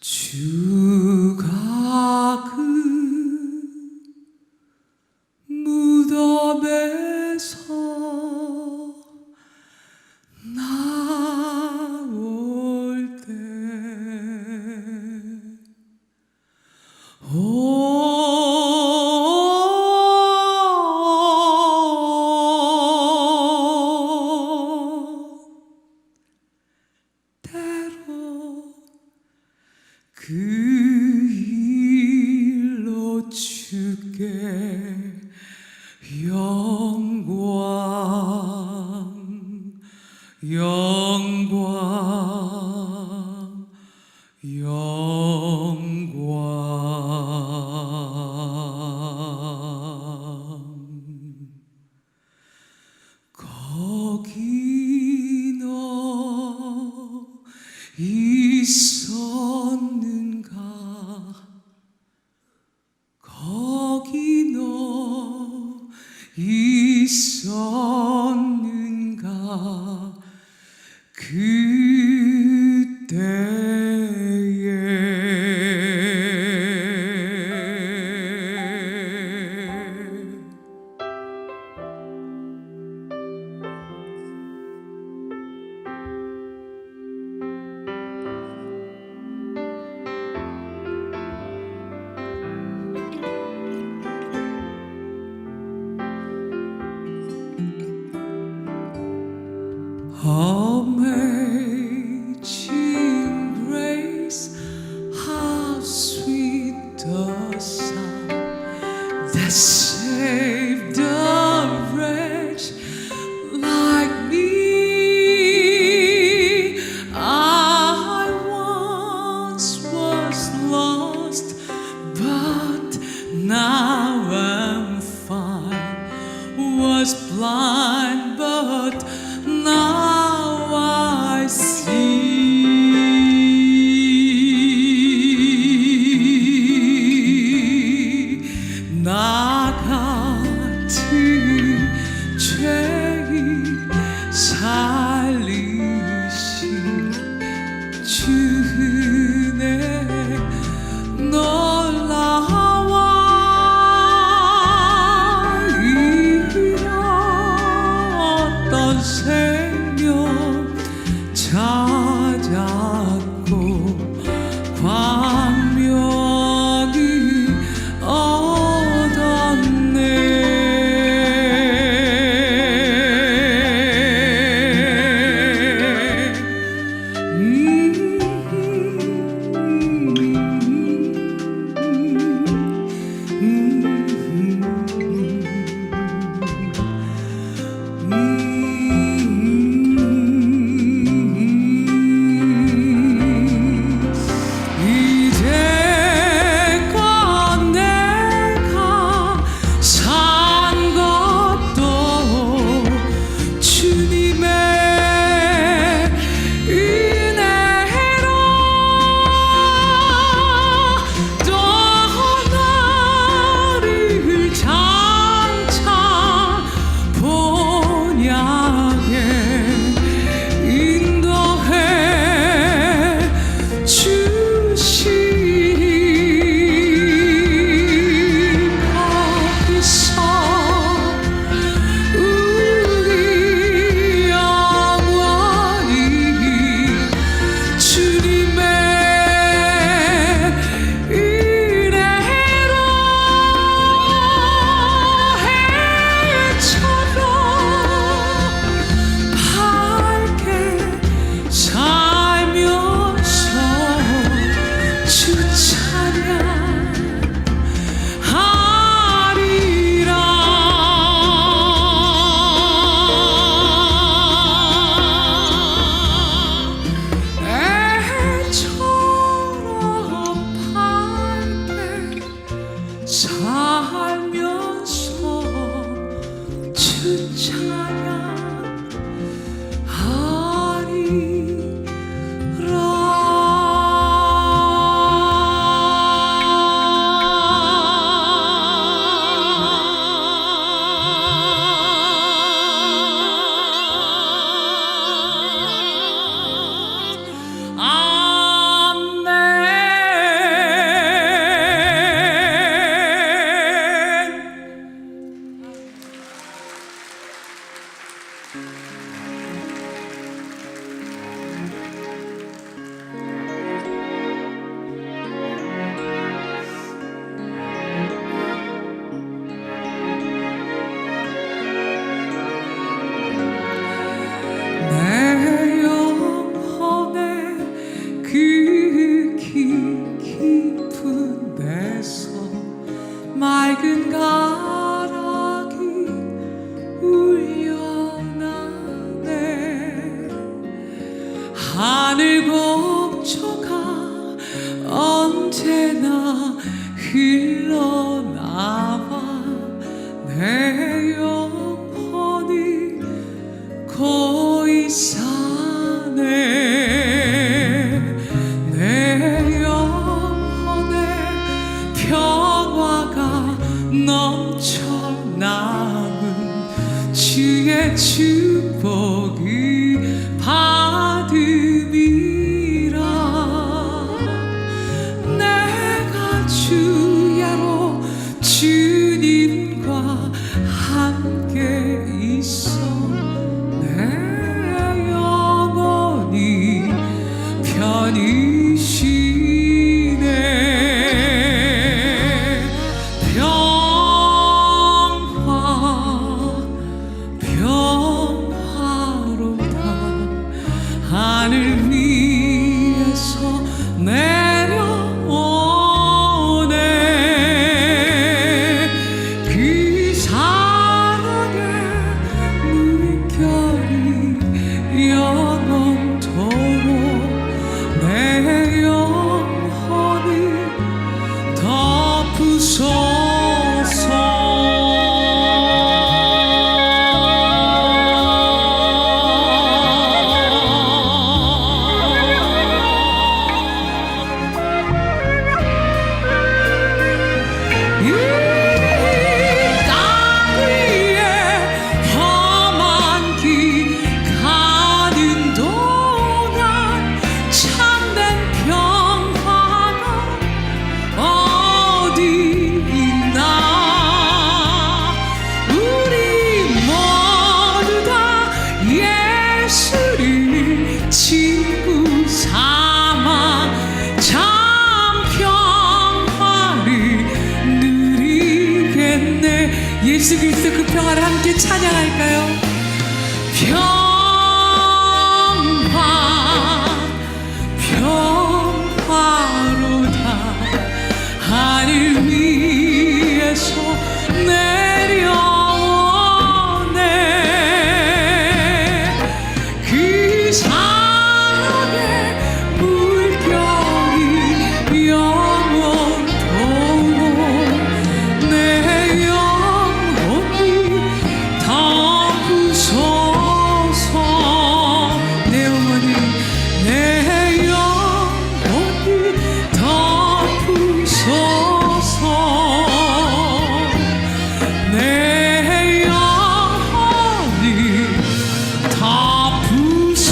주가 그 무덤에서 나올 때 때로 그 일로 주께 영광 영광 영광 거기 너 있었는가 거기 너 있었는가 그때에 Amazing grace, how sweet the sound that saved a wretch like me. I once was lost, but now I'm fine. Was blind, but now I see. 나 같은 죄인 살리신 주 은혜 놀라워. 잃었던 생명 찾았고 광명이 얻었네. 하늘 곡조가 언제나 흘러나와 내 영혼이 고이 사네. 내 영혼에 평화가 넘쳐 남은 주의 축복이 받음이라. 내가 주야로 주님과 함께 있어 내 영혼이 편히 쉬네. 평화로다. 하늘 위에서 내려오네. 그 사랑의 물결이 영원토록 내 영혼을 덮으소서. 친구 삼아 참 평화를 누리겠네. 예수 그리스도 그 평화를 함께 찬양할까요? 평화로다. 하늘 위에서 내려오네. 그 사랑의 물결이 영원토록 내 영혼이 덮으소서. 내 영혼이 덮으소서. 내 영혼이 덮으소서.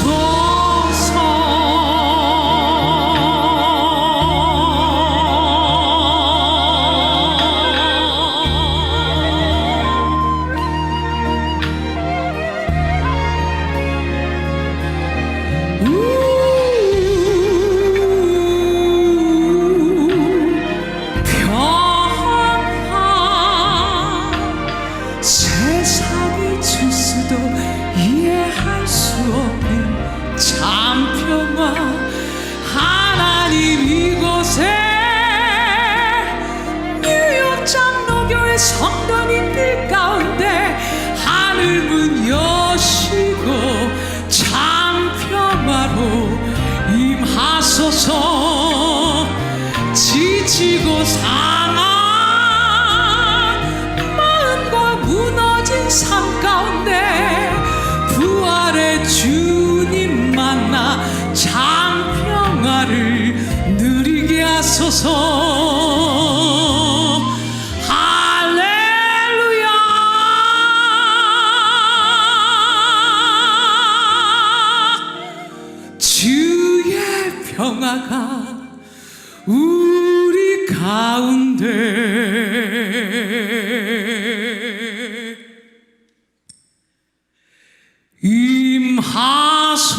세상이 줄 수도 이해할 수 없는 참 평화. 하나님 이곳에 뉴욕 장로교회 성도님들 가운데 하늘문 여시고 참 평화로 임하소서. 지치고 상한 무너진 삶 가운데 부활의 주님 만나 참 평화를 누리게 하소서. 할렐루야. 주의 평화가 우리 가운데 임하소서.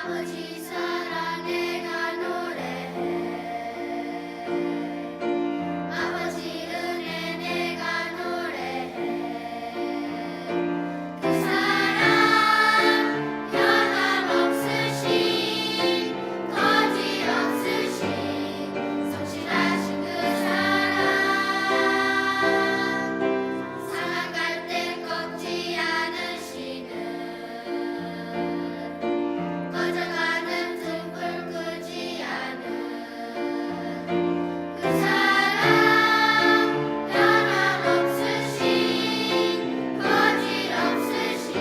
아버지 사랑 내가 노래해 아버지 은혜 내가 노래해 그 사랑 변함없으신 거짓없으신 성실하신 그 사랑 상한 갈대 꺾지 않으시는 꺼져가는 등불 끄지 않은 그 사랑 변함없으신 거짓없으신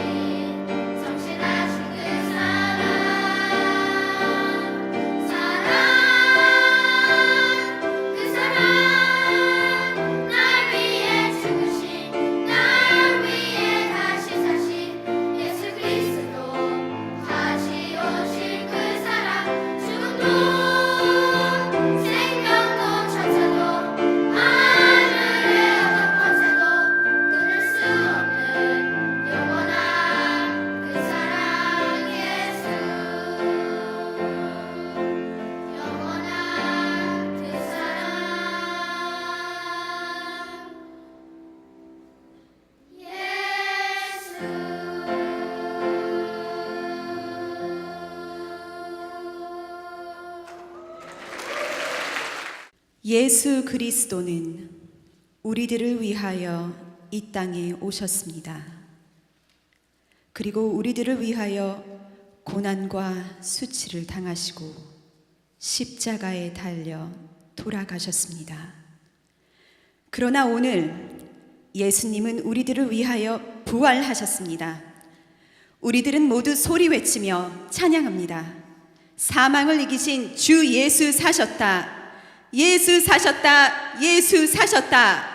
성실하신 그 사랑 그 사랑 날 위해 죽으신 날 위해 다시 사신 예수 그리스도 다시 오실 그 사랑 죽음도 생명도 천사도 하늘의 어떤 권세도 끊을 수 없는 영원한 그 사랑 예수 영원한 그 사랑 예수 그리스도는 우리들을 위하여 이 땅에 오셨습니다. 그리고 우리들을 위하여 고난과 수치를 당하시고 십자가에 달려 돌아가셨습니다. 그러나 오늘 예수님은 우리들을 위하여 부활하셨습니다. 우리들은 모두 소리 외치며 찬양합니다. 사망을 이기신 주 예수 사셨다. 예수 사셨다. 예수 사셨다.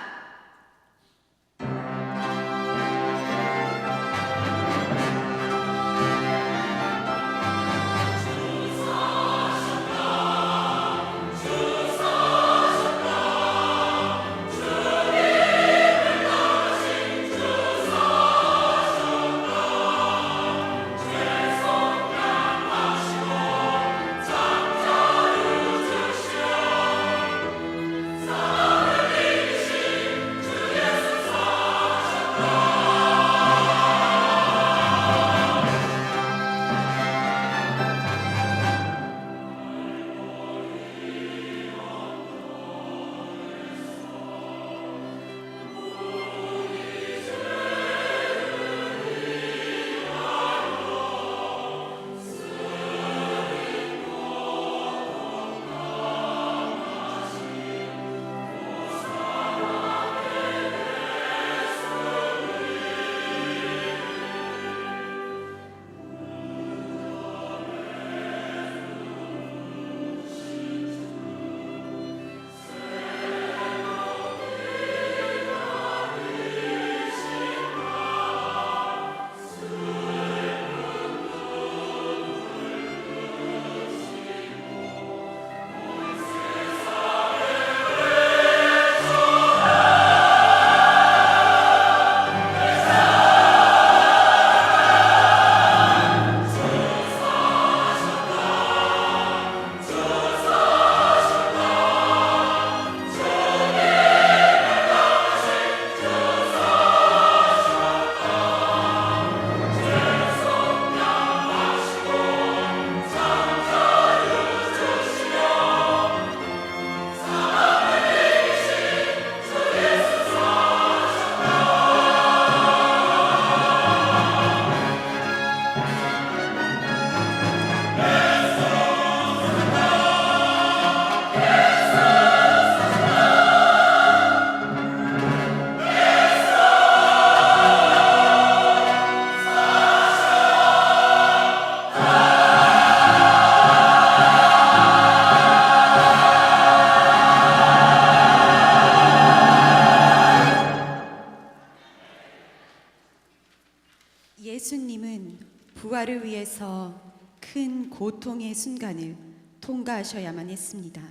예수님은 부활을 위해서 큰 고통의 순간을 통과하셔야만 했습니다.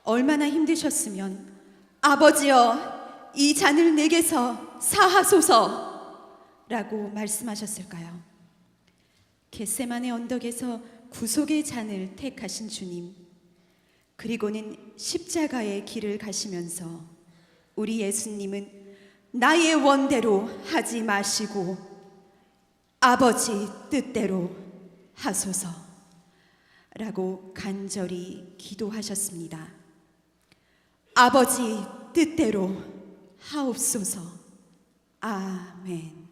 얼마나 힘드셨으면 아버지여 이 잔을 내게서 사하소서 라고 말씀하셨을까요? 겟세마네 언덕에서 구속의 잔을 택하신 주님, 그리고는 십자가의 길을 가시면서 우리 예수님은 나의 원대로 하지 마시고 아버지 뜻대로 하소서 라고 간절히 기도하셨습니다. 아버지 뜻대로 하옵소서. 아멘.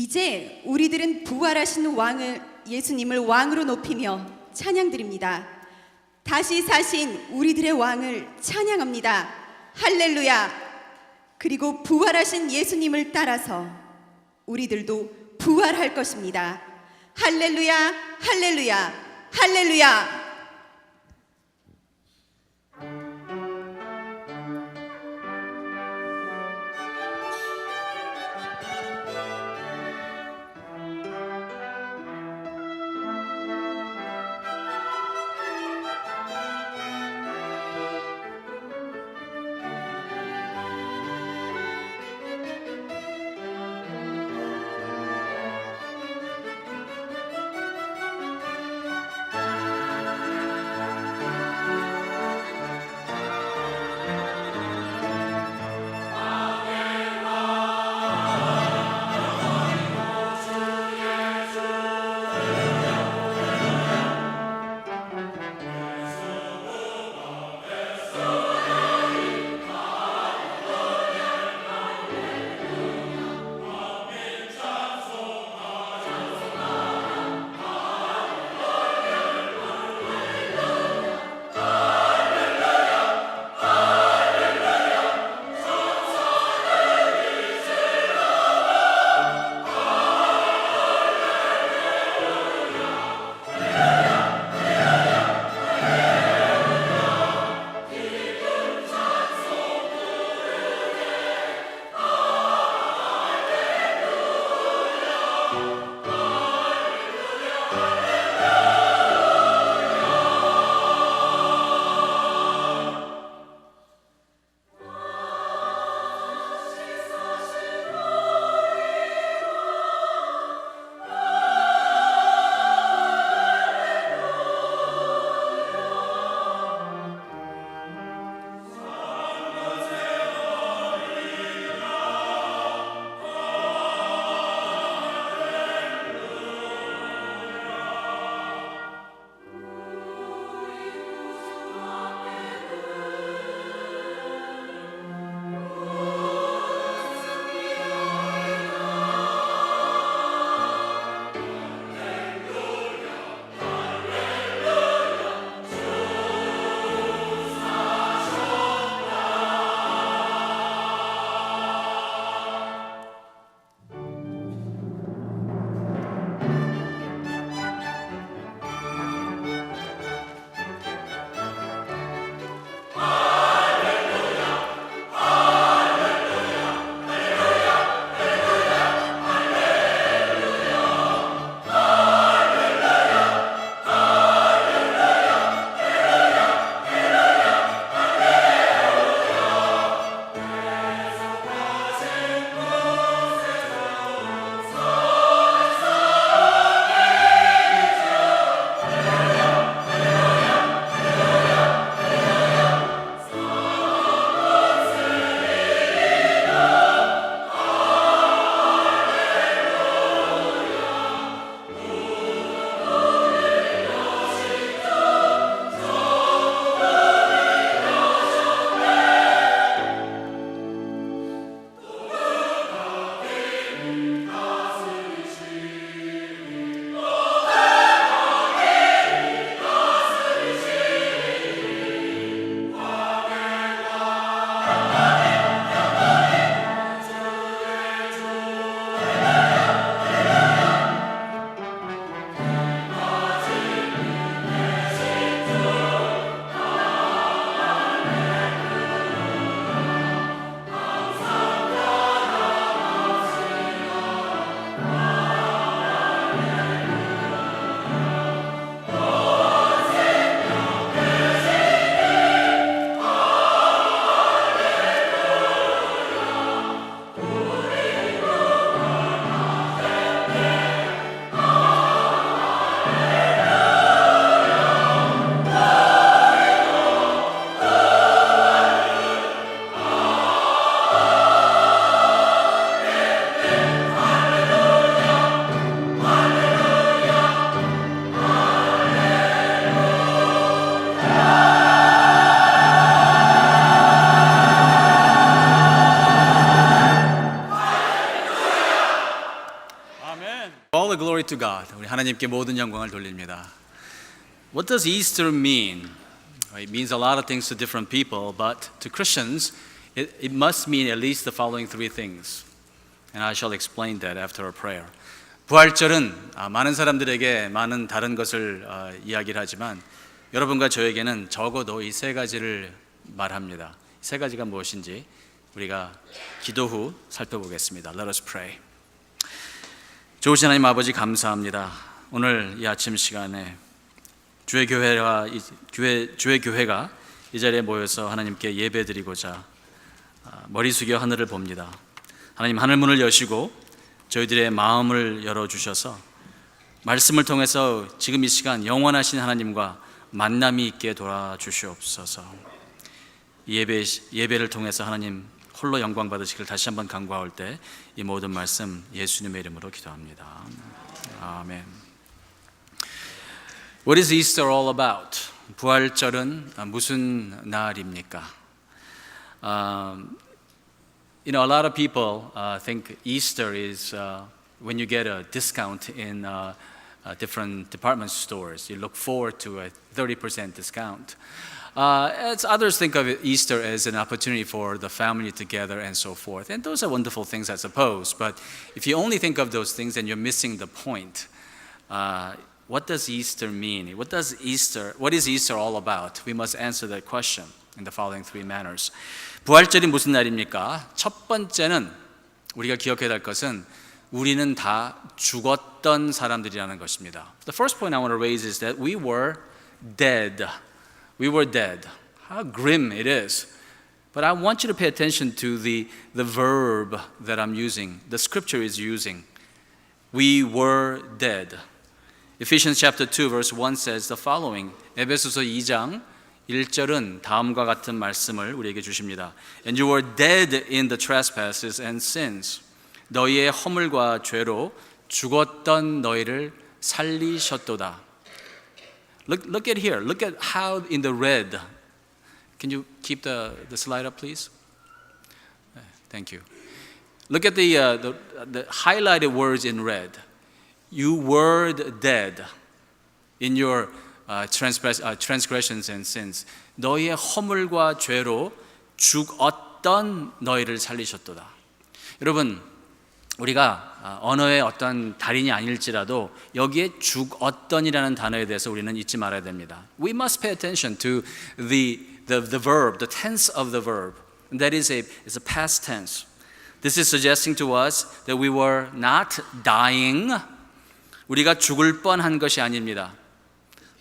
이제 우리들은 부활하신 왕을 예수님을 왕으로 높이며 찬양드립니다. 다시 사신 우리들의 왕을 찬양합니다. 할렐루야. 그리고 부활하신 예수님을 따라서 우리들도 부활할 것입니다. 할렐루야, 할렐루야, 할렐루야. to God. 우리 하나님께 모든 영광을 돌립니다. What does Easter mean? It means a lot of things to different people, but to Christians, it must mean at least the following three things. And I shall explain that after a prayer. 부활절은 많은 사람들에게 많은 다른 것을 이야기를 하지만 여러분과 저에게는 적어도 이 세 가지를 말합니다. 세 가지가 무엇인지 우리가 기도 후 살펴보겠습니다. Let us pray. 좋으신 하나님 아버지 감사합니다. 오늘 이 아침 시간에 주의 교회가 이 자리에 모여서 하나님께 예배드리고자 머리 숙여 하늘을 봅니다. 하나님 하늘 문을 여시고 저희들의 마음을 열어주셔서 말씀을 통해서 지금 이 시간 영원하신 하나님과 만남이 있게 도와주시옵소서. 이 예배를 통해서 하나님 홀로 영광 받으시기를 다시 한번 간구할 때 이 모든 말씀 예수님의 이름으로 기도합니다. 아멘. What is Easter all about? 부활절은 무슨 날입니까? You know, a lot of people think Easter is when you get a discount in different department stores. You look forward to a 30% discount. As others think of Easter as an opportunity for the family together and so forth. And those are wonderful things, I suppose. But if you only think of those things, then you're missing the point. What does Easter mean? What is Easter all about? We must answer that question in the following three manners. 부활절이 무슨 날입니까? 첫 번째는 우리가 기억해야 할 것은 우리는 다 죽었던 사람들이라는 것입니다. The first point I want to raise is that we were dead. We were dead. How grim it is. But I want you to pay attention to the verb that I'm using, the scripture is using. We were dead. Ephesians chapter 2 verse 1 says the following. 에베소서 2장 1절은 다음과 같은 말씀을 우리에게 주십니다. And you were dead in the trespasses and sins. 너희의 허물과 죄로 죽었던 너희를 살리셨도다. Look at here. Look at how in the red. Can you keep the slide up, please? Thank you. Look at the highlighted words in red. You were dead in your transgressions and sins. 너희의 허물과 죄로 죽었던 너희를 살리셨도다. 여러분, 우리가 언어의 어떤 달인이 아닐지라도 여기에 죽었던이라는 단어에 대해서 우리는 잊지 말아야 됩니다. We must pay attention to the verb, the tense of the verb. That is a past tense. This is suggesting to us that we were not dying. 우리가 죽을 뻔한 것이 아닙니다.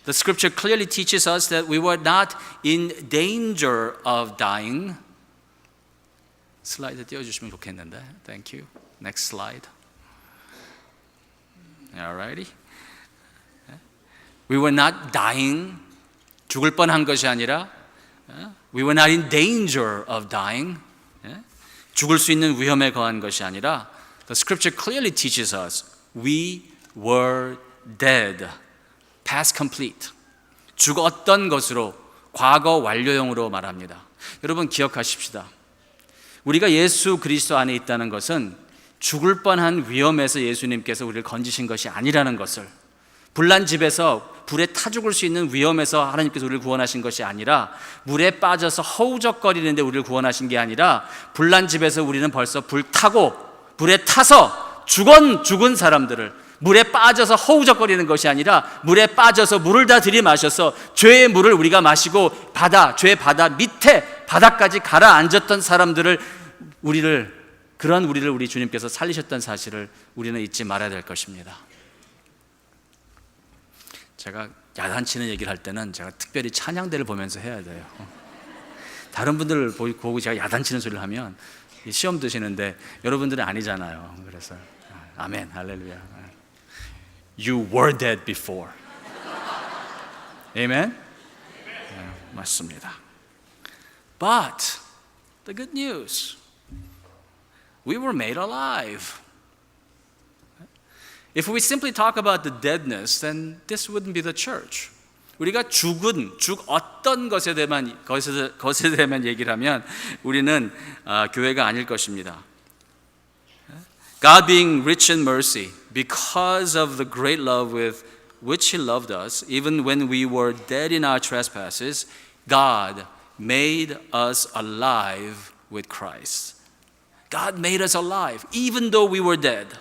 The scripture clearly teaches us that we were not in danger of dying. 슬라이드 띄워주시면 좋겠는데. Thank you. Next slide. Alrighty. We were not dying. 죽을 뻔한 것이 아니라 we were not in danger of dying. 죽을 수 있는 위험에 거한 것이 아니라 the scripture clearly teaches us we were dead. Past complete. 죽었던 것으로 과거 완료형으로 말합니다. 여러분 기억하십시다. 우리가 예수 그리스도 안에 있다는 것은 죽을 뻔한 위험에서 예수님께서 우리를 건지신 것이 아니라는 것을, 불난 집에서 불에 타 죽을 수 있는 위험에서 하나님께서 우리를 구원하신 것이 아니라, 물에 빠져서 허우적거리는데 우리를 구원하신 게 아니라, 불난 집에서 우리는 벌써 불 타고 불에 타서 죽은 사람들을, 물에 빠져서 허우적거리는 것이 아니라 물에 빠져서 물을 다 들이마셔서 죄의 물을 우리가 마시고 죄의 바다 밑에 바닥까지 가라앉았던 사람들을, 그런 우리를 우리 주님께서 살리셨던 사실을 우리는 잊지 말아야 될 것입니다. 제가 야단치는 얘기를 할 때는 제가 특별히 찬양대를 보면서 해야 돼요. 다른 분들을 보고 제가 야단치는 소리를 하면 시험 드시는데 여러분들은 아니잖아요. 그래서 아멘, 할렐루야. You were dead before. Amen? 네, 맞습니다. But the good news, we were made alive. If we simply talk about the deadness, then this wouldn't be the church. 우리가 죽었던 것에 대해만 얘기를 하면 우리는 교회가 아닐 것입니다. God being rich in mercy, because of the great love with which He loved us, even when we were dead in our trespasses, God made us alive with Christ. God made us alive, even though we were dead.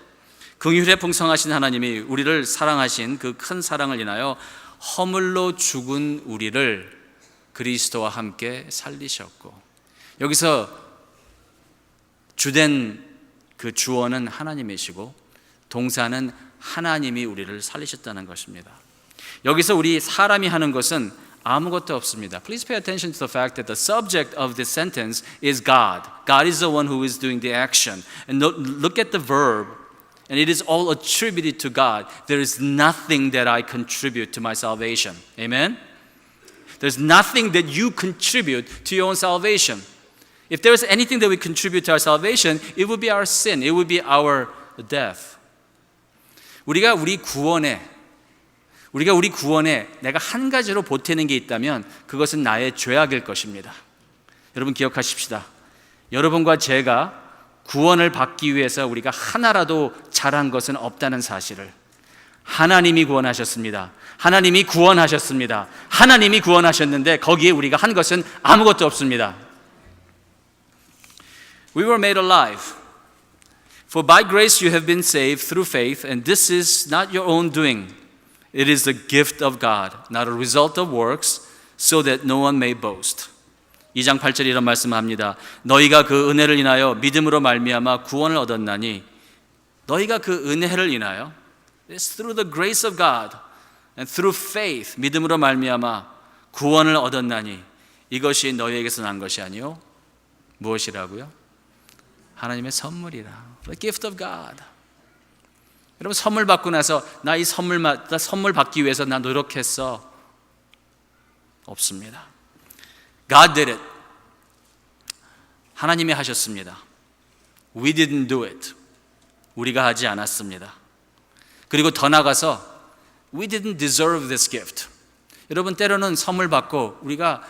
긍휼에 풍성하신 하나님이 우리를 사랑하신 그 큰 사랑을 인하여 허물로 죽은 우리를 그리스도와 함께 살리셨고, 여기서 주된 그 주어는 하나님이시고 동사는 하나님이 우리를 살리셨다는 것입니다. 여기서 우리 사람이 하는 것은 아무것도 없습니다. Please pay attention to the fact that the subject of this sentence is God. God is the one who is doing the action. And look at the verb. And it is all attributed to God. There is nothing that I contribute to my salvation. Amen? There's nothing that you contribute to your own salvation. If there is anything that we contribute to our salvation, it would be our sin. It would be our death. 우리가 우리 구원에 내가 한 가지로 보태는 게 있다면 그것은 나의 죄악일 것입니다. 여러분 기억하십시다. 여러분과 제가 구원을 받기 위해서 우리가 하나라도 잘한 것은 없다는 사실을, 하나님이 구원하셨습니다. 하나님이 구원하셨습니다. 하나님이 구원하셨는데 거기에 우리가 한 것은 아무것도 없습니다. We were made alive. For by grace you have been saved through faith, and this is not your own doing. It is the gift of God, not a result of works, so that no one may boast. 2장 8절에 이런 말씀을 합니다. 너희가 그 은혜를 인하여 믿음으로 말미암아 구원을 얻었나니, 너희가 그 은혜를 인하여, it's through the grace of God and through faith, 믿음으로 말미암아 구원을 얻었나니, 이것이 너희에게서 난 것이 아니요 무엇이라고요? 하나님의 선물이라. The gift of God. 여러분 선물 받고 나서 나 이 선물 받기 위해서 나 노력했어. 없습니다. God did it. 하나님이 하셨습니다. We didn't do it. 우리가 하지 않았습니다. 그리고 더 나가서 We didn't deserve this gift. 여러분 때로는 선물 받고 우리가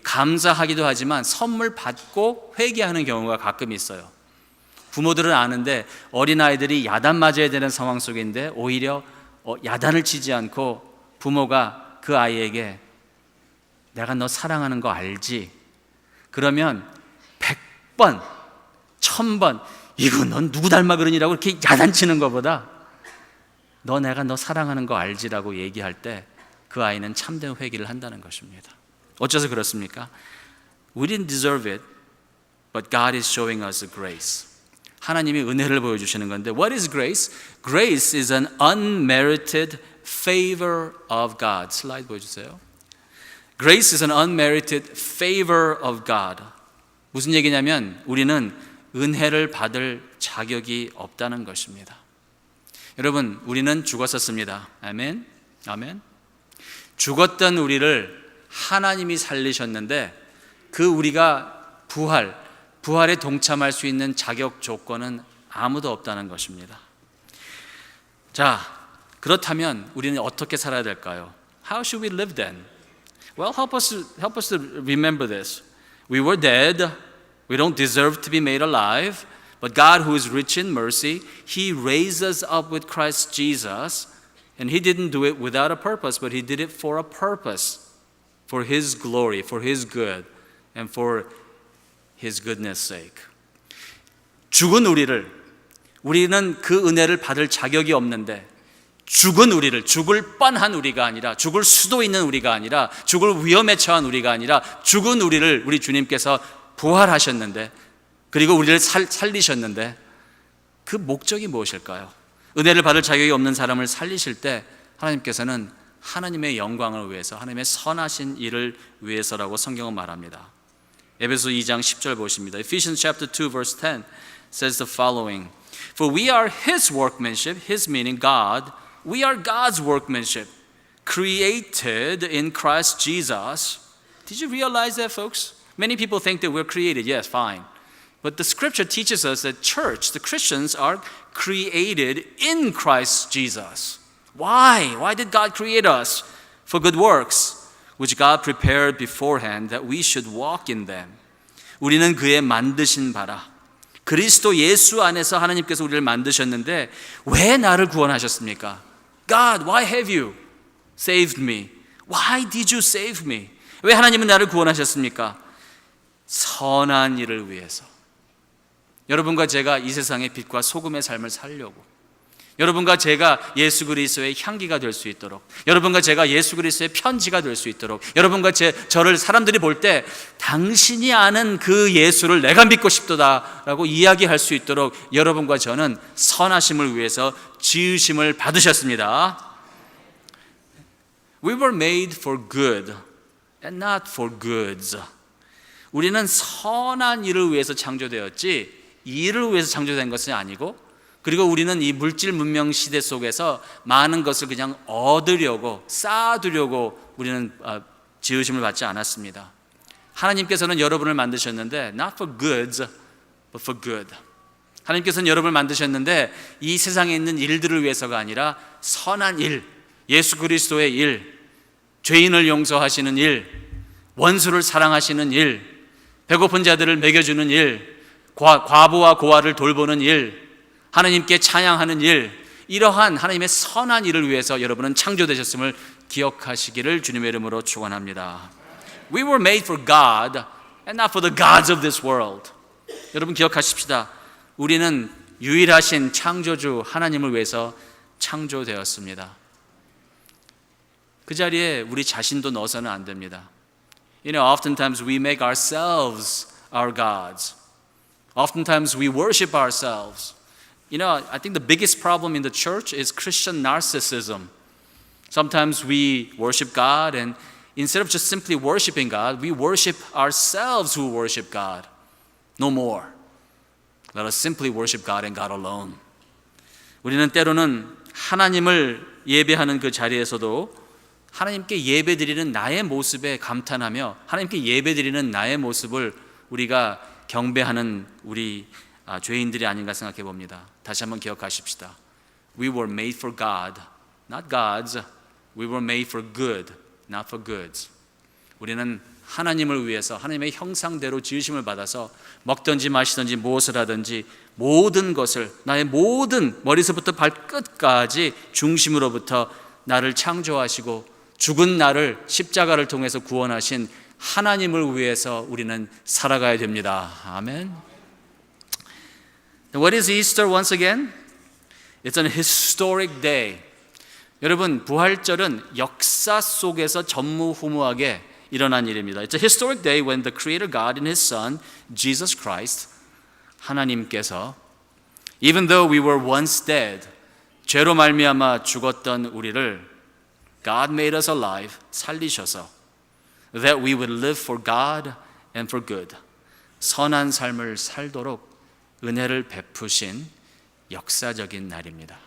감사하기도 하지만 선물 받고 회개하는 경우가 가끔 있어요. 부모들은 아는데 어린아이들이 야단 맞아야 되는 상황 속인데 오히려 야단을 치지 않고 부모가 그 아이에게 내가 너 사랑하는 거 알지? 그러면 100번, 1000번 이거 넌 누구 닮아 그러니라고 이렇게 야단치는 것보다 내가 너 사랑하는 거 알지라고 얘기할 때 그 아이는 참된 회개를 한다는 것입니다. 어째서 그렇습니까? We didn't deserve it, but God is showing us a grace. 하나님이 은혜를 보여주시는 건데 What is grace? Grace is an unmerited favor of God. 슬라이드 보여주세요. Grace is an unmerited favor of God. 무슨 얘기냐면 우리는 은혜를 받을 자격이 없다는 것입니다. 여러분 우리는 죽었었습니다. 아멘. 아멘. 죽었던 우리를 하나님이 살리셨는데 그 우리가 부활에 동참할 수 있는 자격 조건은 아무도 없다는 것입니다. 자, 그렇다면 우리는 어떻게 살아야 될까요? How should we live then? Well, help us to remember this. We were dead. We don't deserve to be made alive. But God, who is rich in mercy, He raised us up with Christ Jesus. And He didn't do it without a purpose, but He did it for a purpose. For His glory, for His good, and for His goodness sake. 죽은 우리는 그 은혜를 받을 자격이 없는데 죽은 우리를, 죽을 뻔한 우리가 아니라, 죽을 수도 있는 우리가 아니라, 죽을 위험에 처한 우리가 아니라 죽은 우리를 우리 주님께서 부활하셨는데, 그리고 우리를 살리셨는데 그 목적이 무엇일까요? 은혜를 받을 자격이 없는 사람을 살리실 때 하나님께서는 하나님의 영광을 위해서, 하나님의 선하신 일을 위해서라고 성경은 말합니다. 에베소 2장 10절 보십니다. Ephesians chapter 2 verse 10 says the following. For we are His workmanship, His meaning God, we are God's workmanship, created in Christ Jesus. Did you realize that, folks? Many people think that we're created. Yes, fine. But the scripture teaches us that church, the Christians, are created in Christ Jesus. Why? Why did God create us? For good works, which God prepared beforehand that we should walk in them. 우리는 그의 만드신 바라, 그리스도 예수 안에서 하나님께서 우리를 만드셨는데 왜 나를 구원하셨습니까? God, why have you saved me? Why did you save me? 왜 하나님은 나를 구원하셨습니까? 선한 일을 위해서. 여러분과 제가 이 세상의 빛과 소금의 삶을 살려고, 여러분과 제가 예수 그리스도의 향기가 될 수 있도록, 여러분과 제가 예수 그리스도의 편지가 될 수 있도록, 여러분과 저를 사람들이 볼 때 당신이 아는 그 예수를 내가 믿고 싶도다라고 이야기할 수 있도록 여러분과 저는 선하심을 위해서 지으심을 받으셨습니다. We were made for good and not for goods. 우리는 선한 일을 위해서 창조되었지 일을 위해서 창조된 것은 아니고, 그리고 우리는 이 물질 문명 시대 속에서 많은 것을 그냥 얻으려고 쌓아두려고 우리는 지으심을 받지 않았습니다. 하나님께서는 여러분을 만드셨는데 not for goods but for good. 하나님께서는 여러분을 만드셨는데 이 세상에 있는 일들을 위해서가 아니라 선한 일, 예수 그리스도의 일, 죄인을 용서하시는 일, 원수를 사랑하시는 일, 배고픈 자들을 먹여주는 일, 과부와 고아를 돌보는 일, 하나님께 찬양하는 일, 이러한 하나님의 선한 일을 위해서 여러분은 창조되셨음을 기억하시기를 주님의 이름으로 축원합니다. We were made for God and not for the gods of this world. 여러분 기억하십시다. 우리는 유일하신 창조주 하나님을 위해서 창조되었습니다. 그 자리에 우리 자신도 넣어서는 안 됩니다. Oftentimes we make ourselves our gods. Oftentimes we worship ourselves. I think the biggest problem in the church is Christian narcissism. Sometimes we worship God, and instead of just simply worshiping God, we worship ourselves who worship God. No more. Let us simply worship God and God alone. 우리는 때로는 하나님을 예배하는 그 자리에서도 하나님께 예배드리는 나의 모습에 감탄하며 하나님께 예배드리는 나의 모습을 우리가 경배하는 우리 죄인들이 아닌가 생각해 봅니다. 다시 한번 기억하십시다. We were made for God, not gods. We were made for good, not for goods. 우리는 하나님을 위해서 하나님의 형상대로 지으심을 받아서 먹든지 마시든지 무엇을 하든지 모든 것을 나의 모든 머리서부터 발끝까지 중심으로부터 나를 창조하시고 죽은 나를 십자가를 통해서 구원하신 하나님을 위해서 우리는 살아가야 됩니다. 아멘. What is Easter once again? It's an historic day. 여러분, 부활절은 역사 속에서 전무후무하게 일어난 일입니다. It's a historic day when the Creator God and His Son, Jesus Christ, 하나님께서 even though we were once dead, 죄로 말미암아 죽었던 우리를 God made us alive, 살리셔서 that we would live for God and for good. 선한 삶을 살도록 은혜를 베푸신 역사적인 날입니다.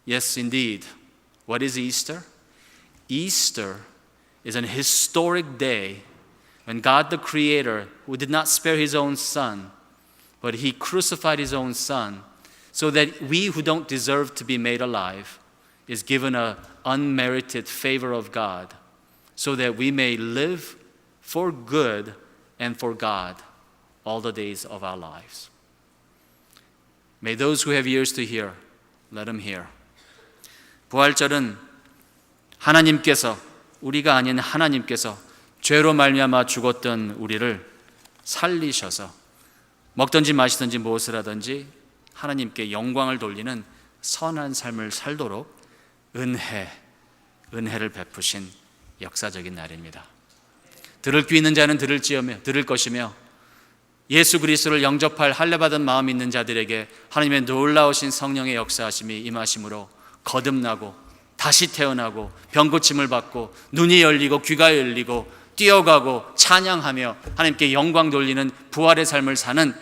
Yes, indeed. What is Easter? Easter is an historic day when God the Creator, who did not spare His own Son, but He crucified His own Son, so that we who don't deserve to be made alive is given an unmerited favor of God, so that we may live for good and for God all the days of our lives. May those who have ears to hear, let them hear. 부활절은 하나님께서, 우리가 아닌 하나님께서 죄로 말미암아 죽었던 우리를 살리셔서 먹든지 마시든지 무엇을 하든지 하나님께 영광을 돌리는 선한 삶을 살도록 은혜를 베푸신 역사적인 날입니다. 들을 귀 있는 자는 들을 것이며 예수 그리스도를 영접할 할례받은 마음 있는 자들에게 하나님의 놀라우신 성령의 역사하심이 임하심으로 거듭나고 다시 태어나고 병고침을 받고 눈이 열리고 귀가 열리고 뛰어가고 찬양하며 하나님께 영광 돌리는 부활의 삶을 사는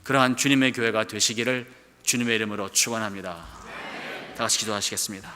그러한 주님의 교회가 되시기를 주님의 이름으로 축원합니다. 다 같이 기도하시겠습니다.